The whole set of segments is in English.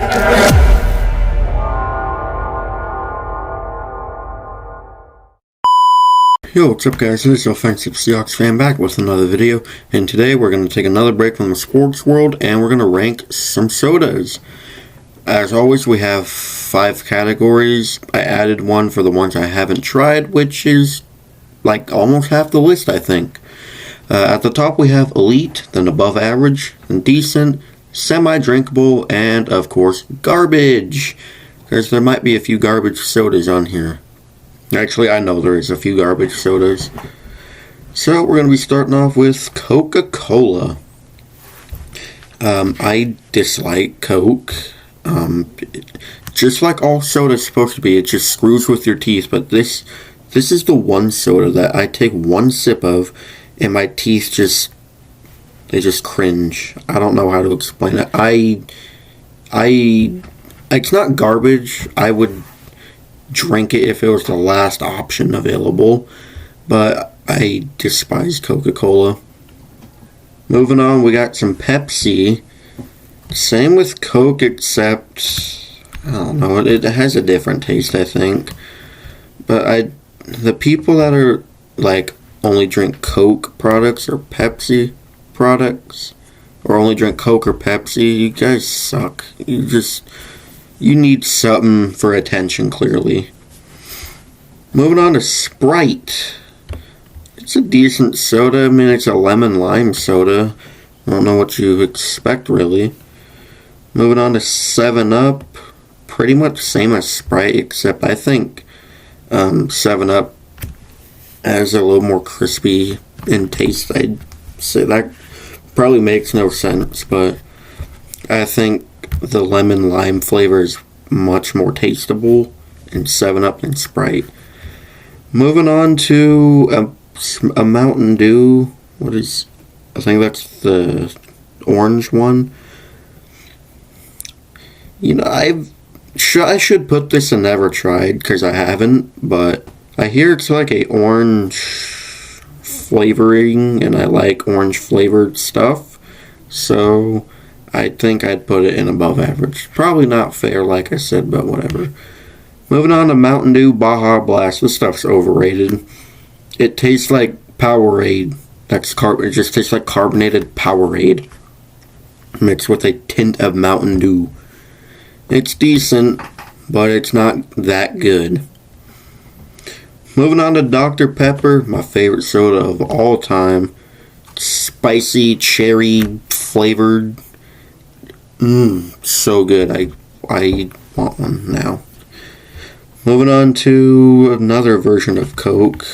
Yo, what's up guys, this is Offensive Seahawks fan back with another video, and today we're going to take another break from the sports world and we're going to rank some sodas. As always, we have 5 categories. I added one for the ones I haven't tried, which is like almost half the list, I think. At the top we have Elite, then Above Average, then Decent, Semi-Drinkable, and of course Garbage, because there might be a few garbage sodas on here. Actually, I know there is a few garbage sodas. So we're going to be starting off with Coca-Cola. I dislike Coke. Just like all soda is supposed to be, it just screws with your teeth. But this is the one soda that I take one sip of, and my teeth just cringe. I don't know how to explain it. It's not garbage. I would drink it if it was the last option available, but I despise Coca-Cola. Moving on, we got some Pepsi. Same with Coke, except I don't know, it has a different taste, I think. But the people that are like only drink Coke products or Pepsi products, or only drink Coke or Pepsi, you guys suck. You need something for attention, clearly. Moving on to Sprite. It's a decent soda. I mean, it's a lemon lime soda. I don't know what you expect, really. Moving on to 7-Up. Pretty much same as Sprite, except I think 7-Up has a little more crispy in taste. I'd say that probably makes no sense, but I think the lemon lime flavor is much more tasteable in 7-Up than Sprite. Moving on to a Mountain Dew. I think that's the orange one. You know, I should put this in Never Tried because I haven't, but I hear it's like a orange flavoring, and I like orange flavored stuff, so I think I'd put it in Above Average. Probably not fair, like I said, but whatever. Moving on to Mountain Dew Baja Blast. This stuff's overrated. It tastes like Powerade. It just tastes like carbonated Powerade mixed with a tint of Mountain Dew. It's decent, but it's not that good. Moving on to Dr. Pepper, my favorite soda of all time. Spicy, cherry flavored. So good. I want one now. Moving on to another version of Coke.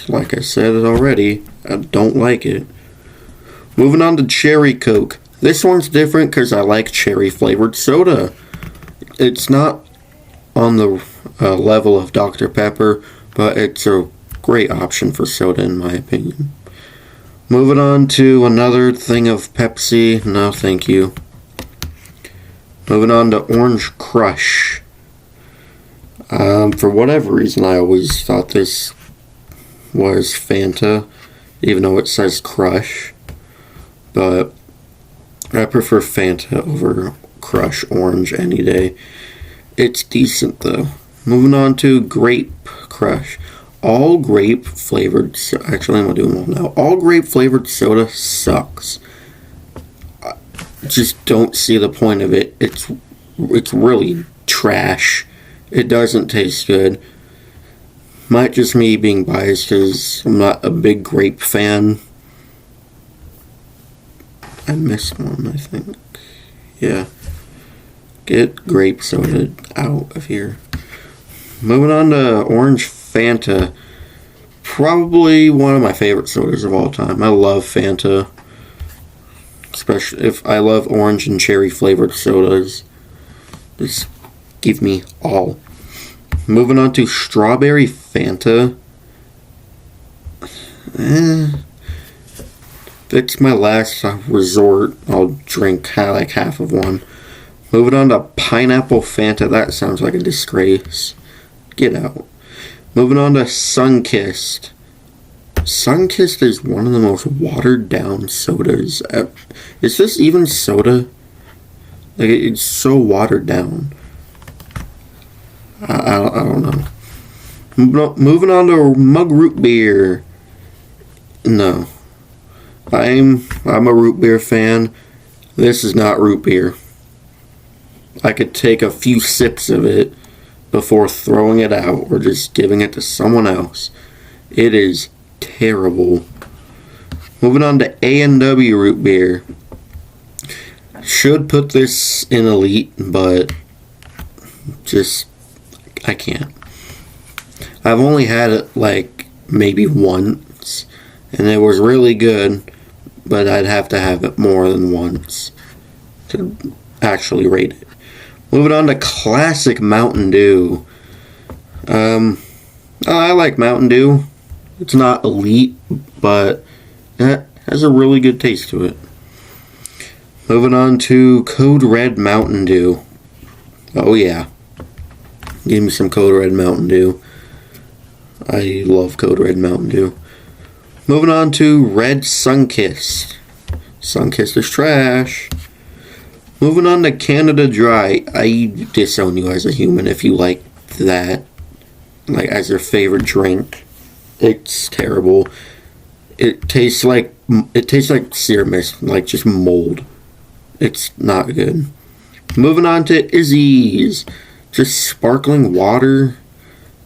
Like I said already, I don't like it. Moving on to Cherry Coke. This one's different because I like cherry flavored soda. It's not on the level of Dr. Pepper, but it's a great option for soda in my opinion. Moving on to another thing of Pepsi. No, thank you. Moving on to Orange Crush. For whatever reason, I always thought this was Fanta, even though it says Crush. But I prefer Fanta over Crush Orange any day. It's decent though. Moving on to Grape Crush. All grape flavored, actually I'm going to do them all now. All grape flavored soda sucks. I just don't see the point of it. It's really trash. It doesn't taste good. Might just me being biased because I'm not a big grape fan. I missed one, I think. Yeah. Get grape soda out of here. Moving on to Orange Fanta. Probably one of my favorite sodas of all time. I love Fanta. Especially if I love orange and cherry flavored sodas. Just give me all. Moving on to Strawberry Fanta. It's my last resort. I'll drink like half of one. Moving on to Pineapple Fanta. That sounds like a disgrace. Get out. Moving on to Sunkist. Sunkist is one of the most watered down sodas. Is this even soda? Like, it's so watered down. I don't know. Moving on to mug root beer. No. I'm a root beer fan. This is not root beer. I could take a few sips of it before throwing it out or just giving it to someone else. It is terrible. Moving on to A&W root beer. Should put this in elite, but just I can't. I've only had it like maybe once, and it was really good, but I'd have to have it more than once to actually rate it. Moving on to classic Mountain Dew. I like Mountain Dew. It's not elite, but it has a really good taste to it. Moving on to Code Red Mountain Dew. Oh yeah. Give me some Code Red Mountain Dew. I love Code Red Mountain Dew. Moving on to Red Sunkist. Sunkist is trash. Moving on to Canada Dry. I disown you as a human if you like that. Like, as your favorite drink. It's terrible. It tastes like Sear Mist, like just mold. It's not good. Moving on to Izzy's. Just sparkling water.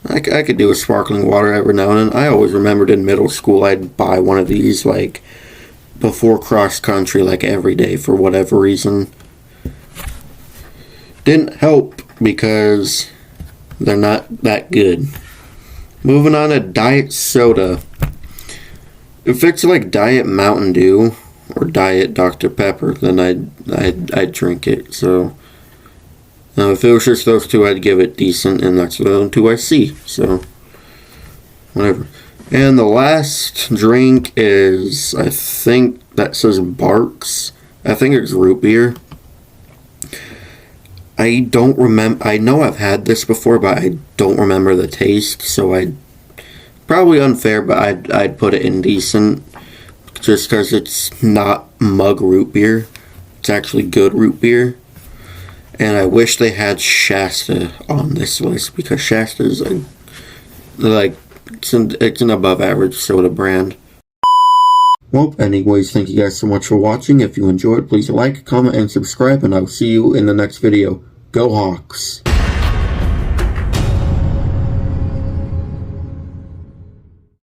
I could do a sparkling water every now and then. I always remembered in middle school I'd buy one of these like before cross country like every day for whatever reason. Didn't help because they're not that good. Moving on to Diet Soda. If it's like Diet Mountain Dew or Diet Dr. Pepper, then I'd drink it. So if it was just those two, I'd give it decent, and that's the only two I see. So whatever. And the last drink is, I think that says Barks. I think it's root beer. I don't remember. I know I've had this before, but I don't remember the taste. So probably unfair, but I'd put it in decent, just because it's not mug root beer. It's actually good root beer. And I wish they had Shasta on this list, because Shasta is it's an above average soda brand. Well, anyways, thank you guys so much for watching. If you enjoyed, please like, comment, and subscribe, and I'll see you in the next video. Go Hawks!